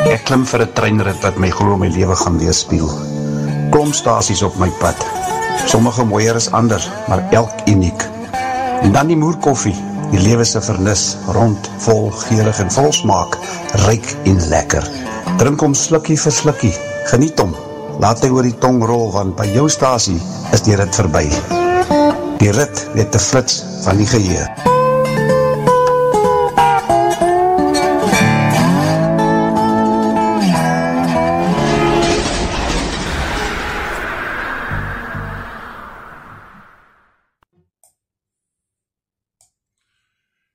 Ek klim vir 'n treinrit wat my glo my lewe gaan weerspieël. Klomp stasies op my pad. Sommige mooier as ander, maar elk uniek. En dan die moerkoffie, die lewe se vernis, rond, vol, geurig en vol smaak, ryk en lekker. Drink hom slukkie vir slukkie, geniet hom. Laat hy oor die tong rol, want by jou stasie is die rit verby. Die rit weet te flits van die geheue.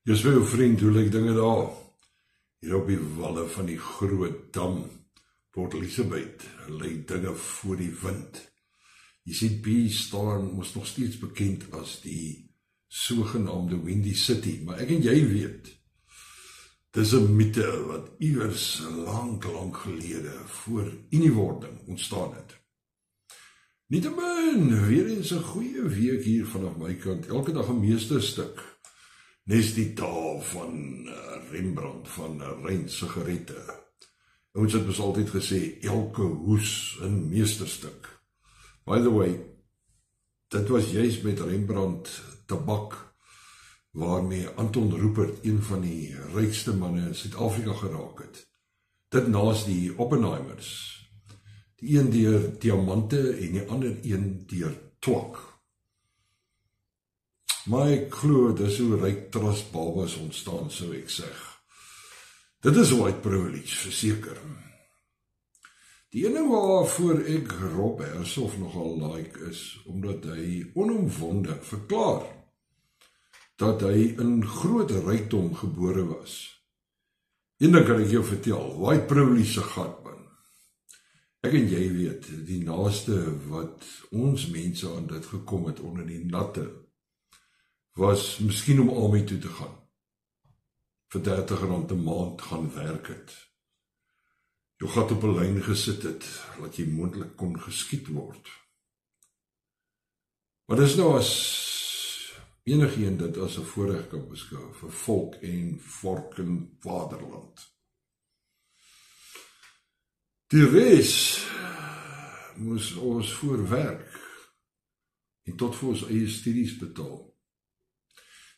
Dis vir jou vriend, hoe lyk dinge daar? Hier op die walle van die groot dam, Port Elizabeth, lyk dinge voor die wind. Jy sien, B-Storm was nog steeds bekend as die sogenaamde Windy City, maar ek en jy weet, dis 'n mythe wat iewers lang gelede voor Uniewording ontstaan het. Nietemin, weer eens 'n goeie week hier vanaf my kant, elke dag 'n meesterstuk. Nes die taal van Rembrandt van Rein sigarette. Ons het altyd gesê, elke hoes 'n meesterstuk. By the way, dit was juist met Rembrandt tabak, waarmee Anton Rupert, een van die rykste manne in Suid-Afrika geraak het. Dit naas die Oppenheimers. Die een deur diamante en die ander een deur twak. Maar ek glo, dis hoe ryk trustbabas ontstaan, sou ek sê. Dit is white privilege, verseker. Die ene waarvoor ek Rob Hersof nogal like is, omdat hy onomwonde verklaar, dat hy in groot rykdom gebore was. En dan kan ek jou vertel, white privilege se gat, man. Ek en jy weet, die naaste wat ons mense aan dit gekom het onder die natte, was miskien om Almie toe te gaan, vir R30 'n maand gaan werk het, jou gat op 'n lyn gesit het, laat jy moontlik kon geskiet word. Maar dis nou as enigeen dit as 'n voorreg kan beskou, vir volk en vork en vaderland. Die res moes ons voorwerk, en tot vir ons eie studies betaal.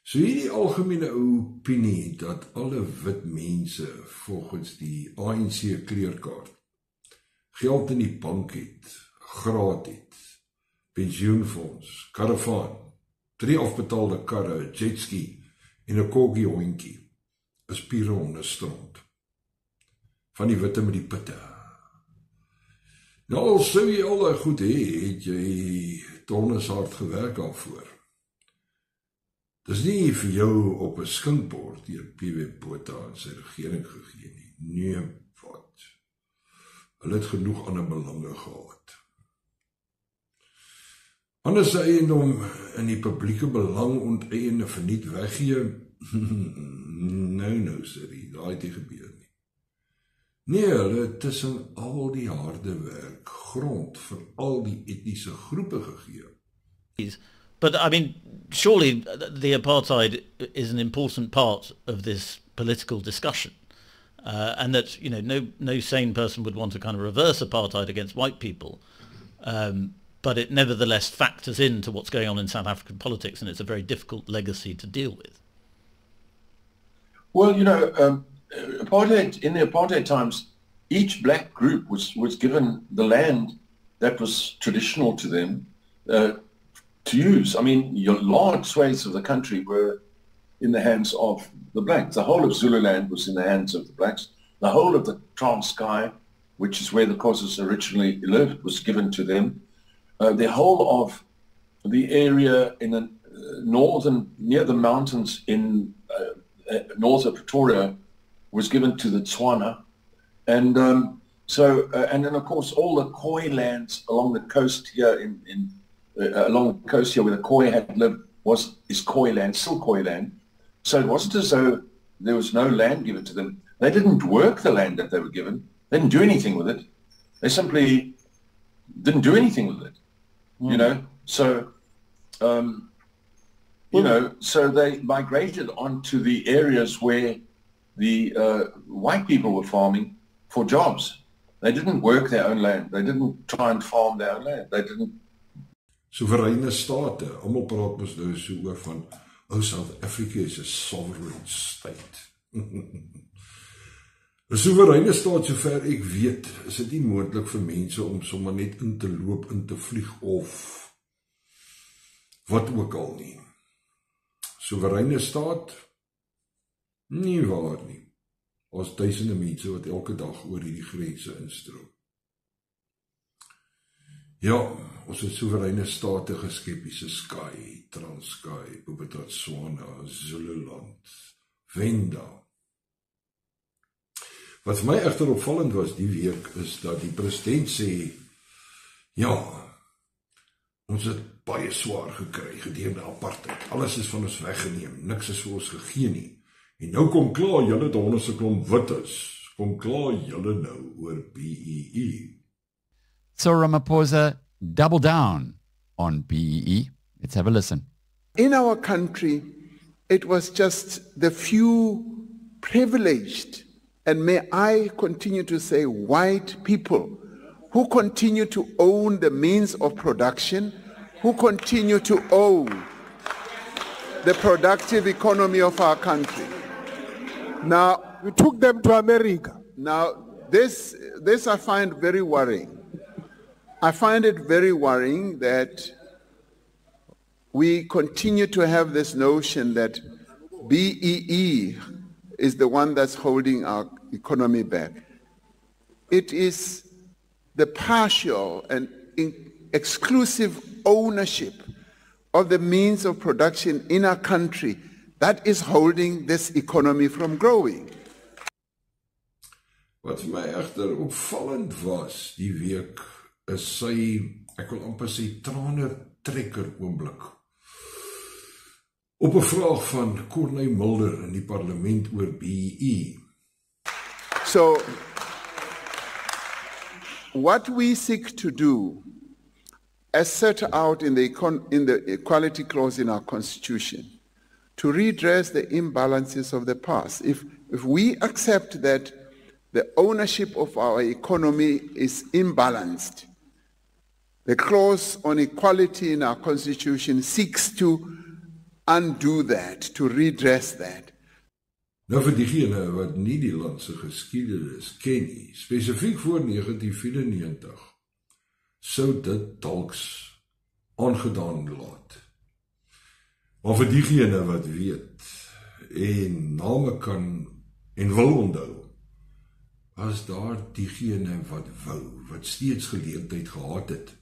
So hierdie algemene opinie dat alle wit mense volgens die ANC kleurkaart geld in die bank het, graad het, pensioenfonds, karavaan, 3 afbetaalde karre, jetski en 'n corgi hondjie is pure hondestront. Van die witte met die pitte. Nou al sou jy al goed hê, het jy tonneshard gewerk daarvoor. Dis nie vir jou op 'n skinkbord deur P.W. Botha en sy regering gegee nie. Nee, wat? Hulle het genoeg ander belange gehad. Anders se eiendom in die publieke belang onteien en verniet weggee, nou, sorry, daai het nie gebeur nie. Nee, hulle het tussen al die harde werk grond vir al die etniese groepe gegee. But I mean, surely the apartheid is an important part of this political discussion, and that no sane person would want to kind of reverse apartheid against white people, but it nevertheless factors into what's going on in South African politics, and it's a very difficult legacy to deal with. Well, apartheid, in the apartheid times, each black group was given the land that was traditional to them. To use. I mean, your large swathes of the country were in the hands of the blacks. The whole of Zululand was in the hands of the blacks. The whole of the Transkei, which is where the Xhosas originally lived, was given to them. The whole of the area in the northern, near the mountains in north of Pretoria, was given to the Tswana. And and then of course all the Khoi lands along the coast here along the coast here where the Khoi had lived is Khoi land, still Khoi land. So it wasn't as though there was no land given to them. They didn't work the land that they were given. They didn't do anything with it. They simply didn't do anything with it. So so they migrated onto the areas where the white people were farming for jobs. They didn't work their own land. They didn't try and farm their own land. They didn't. Soevereine state, almal praat mos nou so oor van, South Africa is a sovereign state. 'n Soevereine staat, sover ek weet, is dit nie moontlik vir mense om sommer net in te loop, in te vlieg of wat ook al nie. Soevereine staat, nie waar nie. Ons duisende mense wat elke dag oor hierdie grense instroom. Ja, ons het soevereine state geskep, soos Sky, Transkei, Botswana, Zululand, Venda. Wat vir my egter opvallend was die week, is dat die president sê, ja, ons het baie swaar gekry gedurende apartheid, alles is van ons weggeneem, niks is vir ons gegee nie, en nou kom klaar julle dat ons 'n klomp wit is, kom klaar julle nou oor BEE. Cyril Ramaphosa double down on BEE. Let's have a listen. In our country, it was just the few privileged, and may I continue to say white people, who continue to own the means of production, who continue to own the productive economy of our country. Now, we took them to America. Now, this I find very worrying. I find it very worrying that we continue to have this notion that BEE is the one that's holding our economy back. It is the partial and exclusive ownership of the means of production in our country that is holding this economy from growing. Wat vir my egter opvallend was die week, is sy, ek wil amper sê, trane trekker oomblik. Op 'n vraag van Corneille Mulder in die parlement oor BEE. So, what we seek to do, as set out in the equality clause in our constitution, to redress the imbalances of the past. If we accept that the ownership of our economy is imbalanced, the clause on equality in our constitution seeks to undo that, to redress that. Nou vir diegene wat nie die land se geskiedenis ken nie, spesifiek voor 1994, sou dit dalks aangedaan laat. Maar vir diegene wat weet en name kan en wil onthou, was daar diegene wat wou, wat steeds geleentheid gehad het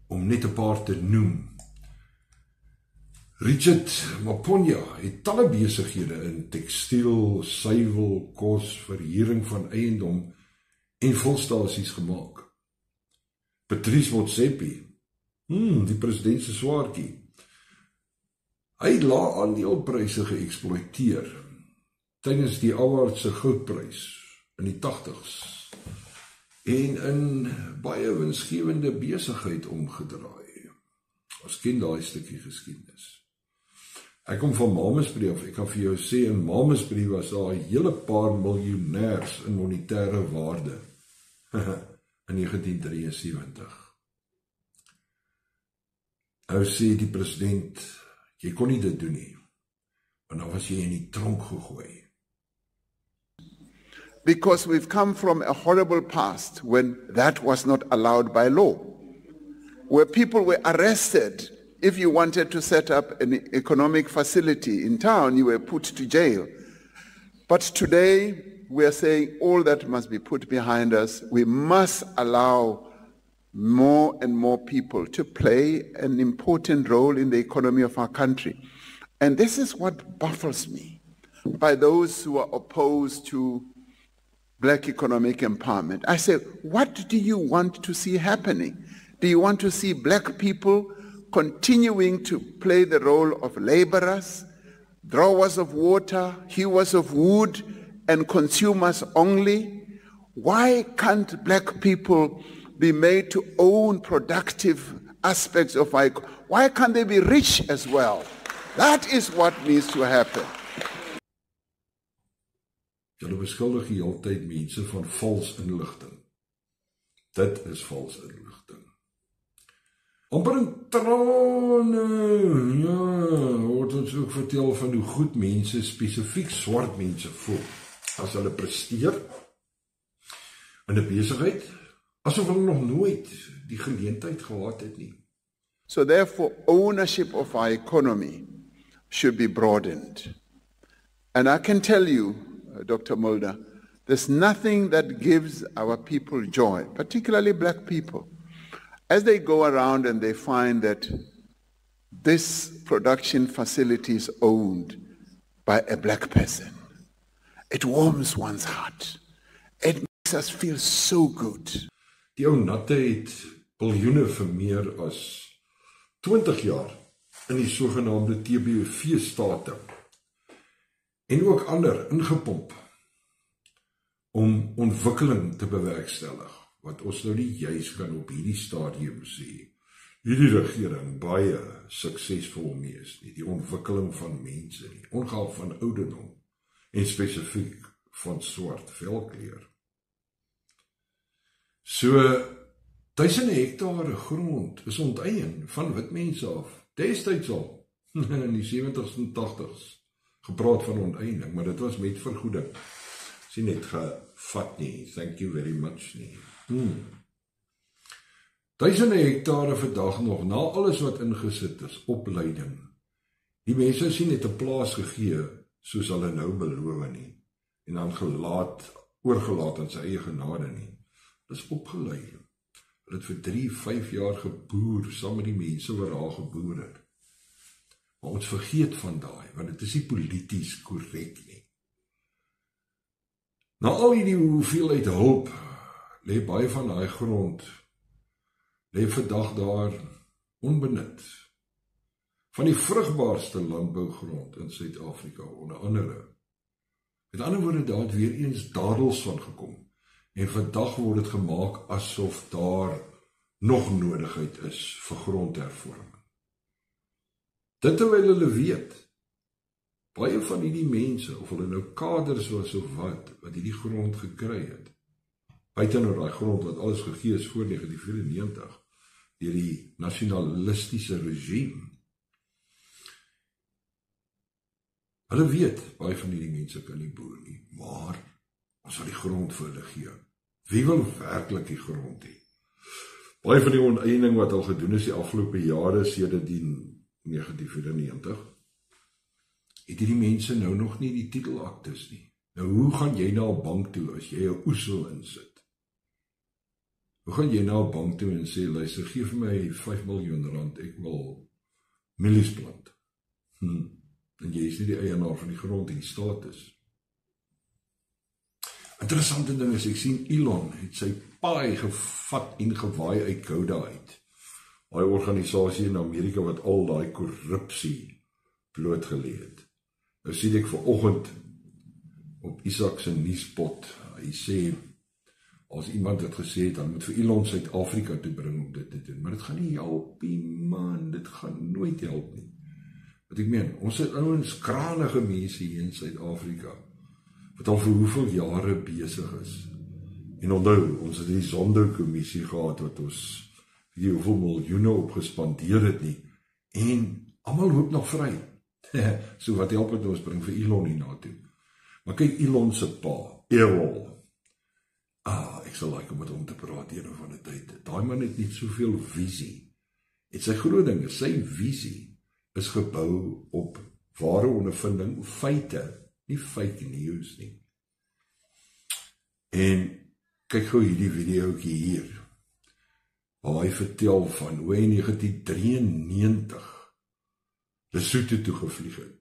om net 'n paar te noem. Richard Maponya het talle besighede in tekstiel, suiwel, kos, verhuuring van eiendom en volstasies gemaak. Patrice Motsepe, die president se swaartjie, hy het lae aandelepryse geëksploiteer tydens die awaardse goudprys in die 80s en in baie winsgewende besigheid omgedraai. Ons ken daai stukkie geskiedenis. Ek kom van Mamasbury af, ek kan vir jou sê, in Mamasbury was daar 'n hele paar miljonêers in monetêre waarde in 1973. Nou sê die president, jy kon nie dit doen nie, want dan was jy in die tronk gegooi. Because we've come from a horrible past when that was not allowed by law, where people were arrested. If you wanted to set up an economic facility in town, you were put to jail. But today, we are saying all that must be put behind us. We must allow more and more people to play an important role in the economy of our country. And this is what baffles me by those who are opposed to black economic empowerment. I say, what do you want to see happening? Do you want to see black people continuing to play the role of laborers, drawers of water, hewers of wood, and consumers only? Why can't black people be made to own productive aspects of our economy? Why can't they be rich as well? That is what needs to happen. Julle beskuldig die hele tyd mense van vals inligting. Dit is vals inligting. Amper in trane, ja, word ons ook vertel van hoe goed mense, spesifiek swart mense voel, as hulle presteer in 'n besigheid, asof hulle nog nooit die geleentheid gehad het nie. So therefore, ownership of our economy should be broadened. And I can tell you, Dr. Mulder, there's nothing that gives our people joy, particularly black people, as they go around and they find that this production facility is owned by a black person. It warms one's heart. It makes us feel so good. Die ou natte het biljoene vir meer as 20 jaar in die sogenaamde TBV-state en ook ander ingepomp om ontwikkeling te bewerkstellig, wat ons nou nie juis kan op hierdie stadium sê, hierdie regering baie suksesvol mee is nie, die ontwikkeling van mense nie, ongeag van ouderdom, en spesifiek van swart velkleur. So, duisende hektare grond is onteien van wit mense af, destyds al, in die 70s en 80s, gepraat van onteiening, maar dit was met vergoeding, is nie net gevat nie, thank you very much nie. Duisende hektare vandag nog, na alles wat ingesit is, opleiding. Die mense is nie net 'n plaas gegee, soos hulle nou beloof nie, en dan oorgelaat aan sy eie genade nie. Hulle is opgeleid. Hulle het vir 3-5 jaar geboer, saam met die mense wat daar geboer het. Maar ons vergeet van daai, want dit is nie polities korrek nie. Na al die hoeveelheid hulp, lê baie van daai grond, lê vandag daar onbenut. Van die vrugbaarste landbougrond in Suid-Afrika, onder andere. Met ander woorde, daar het weer eens dadels van gekom, en vandag word dit gemaak asof daar nog nodigheid is vir grondhervorming. Dit terwyl hulle weet, baie van hierdie mense, of hulle nou kaders was of wat hierdie grond gekry het, buiten nou daai grond wat alles gegee is voor 1994, deur die nasionalistiese regime. Hulle weet, baie van hierdie mense kan nie boer nie, maar ons sal die grond vir hulle gee. Wie wil werklik die grond hê? Baie van die onteiening wat al gedoen is die afgelope jare sedert die 1994, het hierdie mense nou nog nie die titelaktes nie. Nou hoe gaan jy na 'n bank toe as jy 'n oes wil insit? Hoe gaan jy na 'n bank toe en sê, luister, gee vir my 5 miljoen rand, ek wil mielies plant. En jy is nie die eienaar van die grond en die staat is. Interessante ding is, ek sien Elon het sy paai gevat en gewaai uit Gouda uit. Daai organisasie in Amerika wat al daai korrupsie blootgelê het. Nou sien ek vanoggend op Isak se nuuspot, hy sê, as iemand het gesê het, dan moet vir Elon Suid-Afrika toe bring om dit te doen. Maar dit gaan nie help nie, man, dit gaan nooit help nie. Wat ek meen, ons het ouens kranige mense hier in Suid-Afrika, wat al vir hoeveel jare besig is. En onthou, ons het die Zondo-kommissie gehad, wat ons hoeveel miljoene opgespandeer het nie, en almal loop nog vry. So wat help het ons bring vir Elon hier na toe. Maar kyk, Elon se pa, Errol, ek sal like om met hom te praat een van die tyd. Daai man het nie soveel visie. En sy groot ding is, sy visie is gebou op ware ondervinding, feite, nie fake news nie. En kyk gou hierdie videoetjie hier, waar hy vertel van hoe hy in 1993 Lesotho toe gevlieg het.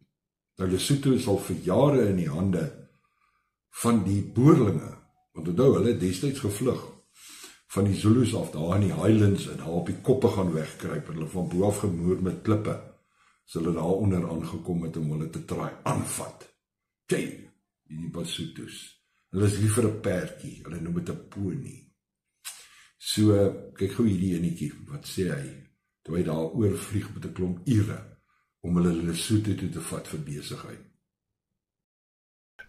Nou Lesotho is al vir jare in die hande van die boerlinge, want onthou, hulle het destyds gevlug van die Zulus af, daar in die Highlands, en daar op die koppe gaan wegkruip, en hulle van bo af gemoer met klippe, so hulle daar onder aangekom het om hulle te traai aanvat. Kijk, die Basotos. Hulle is liever 'n perdjie, hulle noem dit 'n pony. So, kyk gou hierdie enetjie, wat sê hy, toe hy daar oorvlieg met 'n klomp ure, om hulle Lesotho toe te vat vir besigheid.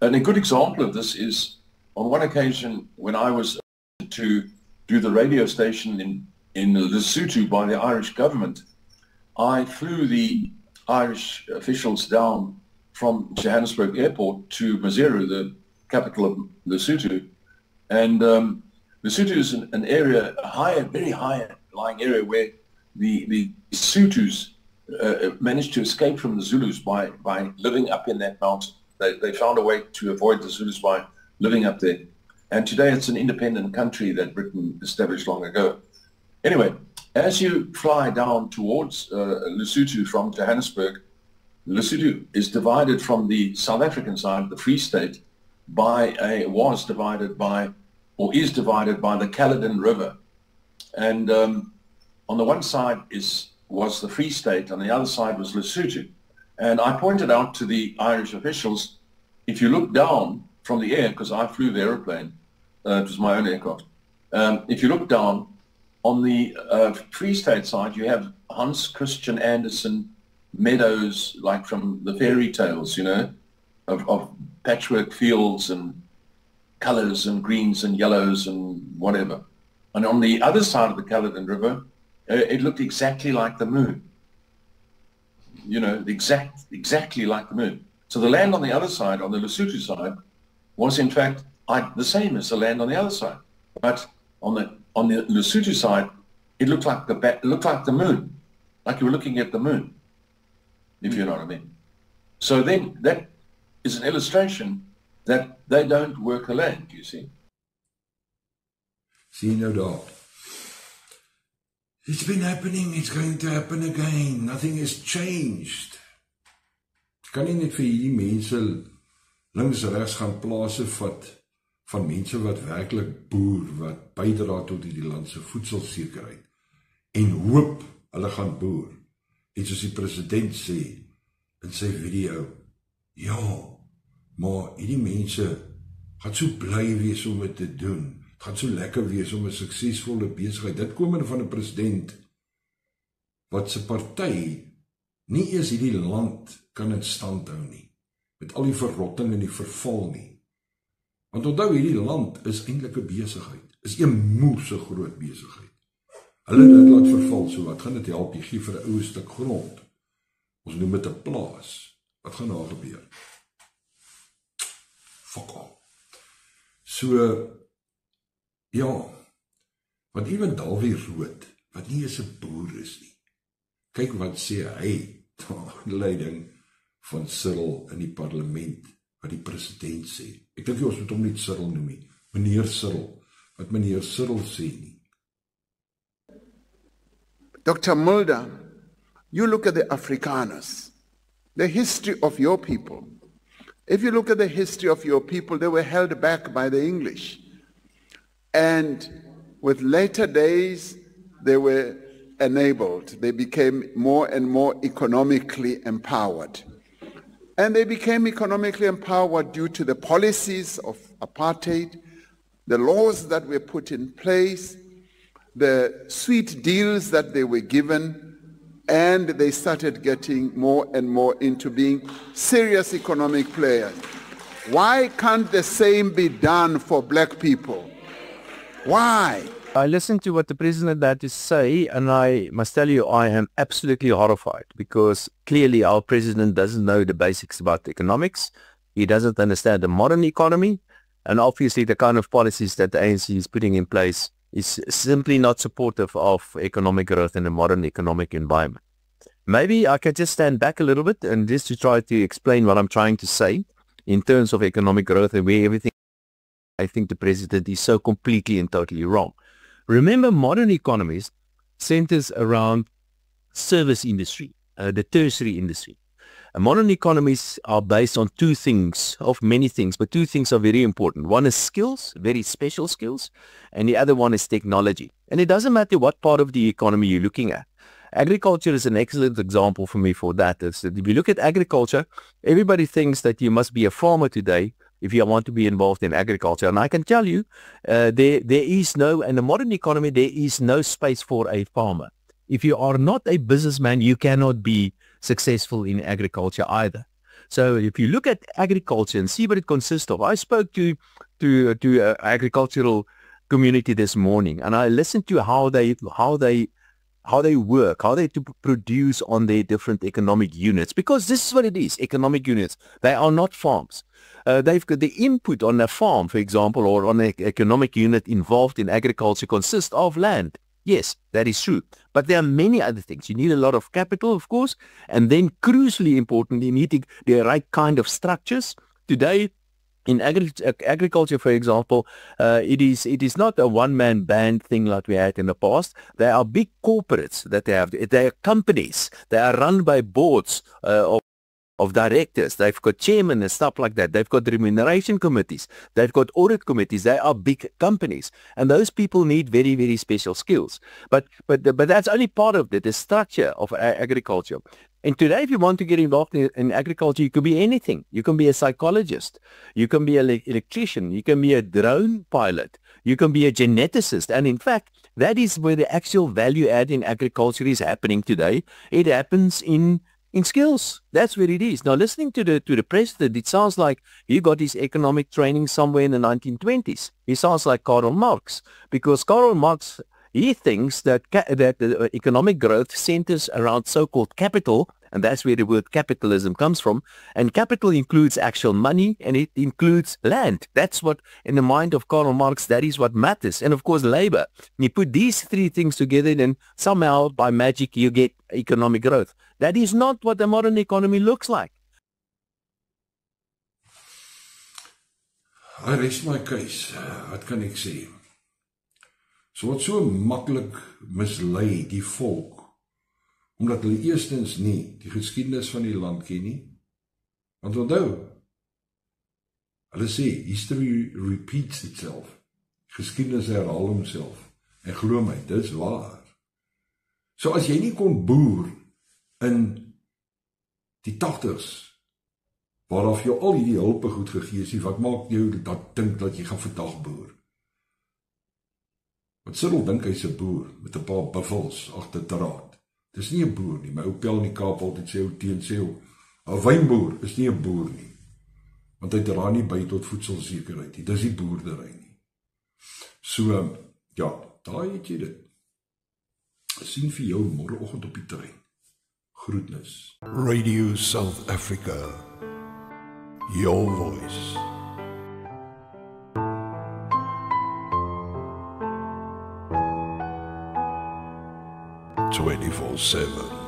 And a good example of this is on one occasion when I was to do the radio station in Lesotho by the Irish government, I flew the Irish officials down from Johannesburg Airport to Maseru, the capital of Lesotho. And Lesotho is an area, a very high-lying area where the Sothos managed to escape from the Zulus by living up in that mountain. They found a way to avoid the Zulus by living up there. And today it's an independent country that Britain established long ago. Anyway, as you fly down towards Lesotho from Johannesburg, Lesotho is divided from the South African side, the Free State, is divided by the Caledon River. And on the one side was the Free State, on the other side was Lesotho. And I pointed out to the Irish officials, if you look down from the air, because I flew the aeroplane, it was my own aircraft, if you look down, on the Free State side, you have Hans Christian Andersen meadows, like from the fairy tales, you know, of patchwork fields and colors and greens and yellows and whatever. And on the other side of the Caledon River, it looked exactly like the moon. You know, exactly like the moon. So the land on the other side, on the Lesotho side, was in fact the same as the land on the other side. But on the Lesotho side, it looked like the moon, like you were looking at the moon, if you know what I mean. So then that is an illustration that they don't work the land, you see. See nou daar. It's been happening, it's going to happen again. Nothing has changed. Kan nie net vir hierdie mense links regs gaan plase vat van mense wat werklik boer, wat bydra tot die land se voedselsekerheid en hoop hulle gaan boer. En soos die president sê in sy video, ja, maar hierdie mense gaan so bly wees om dit te doen. Het gaan so lekker wees om 'n suksesvolle besigheid. Dit kom van 'n president wat sy party nie eers hierdie land kan in stand hou nie, met al die verrotting en die verval nie. Want onthou, hierdie land is eintlik 'n besigheid, is 'n moerse groot besigheid. Hulle dit laat verval, so wat gaan dit help? Jy gee vir 'n ou stuk grond. Ons noem dit 'n plaas. Wat gaan daar gebeur? Fuck off. So, ja, want even Davie Rood, wat nie eens 'n boer is nie, kyk wat sê hy, leiding van Cyril in die parlement, wat die president sê. Ek dink ons moet hom nie Cyril noem nie, meneer Cyril, wat meneer Cyril sê nie. Dr. Mulder, you look at the Afrikaners, the history of your people. If you look at the history of your people, they were held back by the English. And with later days, they were enabled. They became more and more economically empowered. And they became economically empowered due to the policies of apartheid, the laws that were put in place, the sweet deals that they were given, and they started getting more and more into being serious economic players. Why can't the same be done for black people? Why? I listened to what the president had to say, and I must tell you, I am absolutely horrified, because clearly our president doesn't know the basics about economics. He doesn't understand the modern economy, and obviously the kind of policies that the ANC is putting in place is simply not supportive of economic growth in a modern economic environment. Maybe I could just stand back a little bit and just to try to explain what I'm trying to say in terms of economic growth and where everything, I think the president is so completely and totally wrong. Remember, modern economies centers around service industry, the tertiary industry. Modern economies are based on two things, of many things, but two things are very important. One is skills, very special skills, and the other one is technology. And it doesn't matter what part of the economy you're looking at. Agriculture is an excellent example for me for that. Is that if you look at agriculture, everybody thinks that you must be a farmer today if you want to be involved in agriculture. And I can tell you, there is no, in the modern economy, there is no space for a farmer. If you are not a businessman, you cannot be successful in agriculture either. So if you look at agriculture and see what it consists of, I spoke to agricultural community this morning, and I listened to how they work, how they produce on their different economic units, because this is what it is, economic units. They are not farms. They've got the input on a farm, for example, or on an economic unit involved in agriculture consists of land. Yes, that is true. But there are many other things. You need a lot of capital, of course, and then crucially important, you need the right kind of structures. Today, in agriculture, for example, it is not a one-man band thing like we had in the past. There are big corporates that they have. They are companies. They are run by boards of directors. They've got chairmen and stuff like that. They've got remuneration committees. They've got audit committees. They are big companies, and those people need very, very special skills. But that's only part of the structure of agriculture. And today, if you want to get involved in agriculture, you could be anything. You can be a psychologist. You can be an electrician. You can be a drone pilot. You can be a geneticist. And in fact, that is where the actual value add in agriculture is happening today. It happens in skills. That's where it is. Now, listening to the president, it sounds like he got his economic training somewhere in the 1920s. He sounds like Karl Marx, because Karl Marx, he thinks that the economic growth centers around so-called capital, and that's where the word capitalism comes from. And capital includes actual money, and it includes land. That's what, in the mind of Karl Marx, that is what matters. And of course, labor. You put these three things together, then somehow, by magic, you get economic growth. That is not what the modern economy looks like. I rest my case. Wat kan ek sê? So wat so maklik mislei die volk, omdat hulle eerstens nie die geskiedenis van die land ken nie. Want onthou, hulle sê, history repeats itself. Geskiedenis herhaal homself. En glo my, dit is waar. So as jy nie kon boer in die 80s, waaraf jou al die hulpe goed gegee is, wat maak jou dat dink dat jy gaan vandag boer? Wat Cyril dink hy's 'n boer met 'n paar buffels agter draad. Dis nie 'n boer nie. My ou pel in die Kaap altyd sê, sê 'n wynboer is nie 'n boer nie. Want hy dra nie by tot voedselsekerheid nie. Dis nie boerdery nie. So, ja, daar het jy dit. Sien vir jou môreoggend op die trein. Groetnis. Radio South Africa. Your voice. 24/7.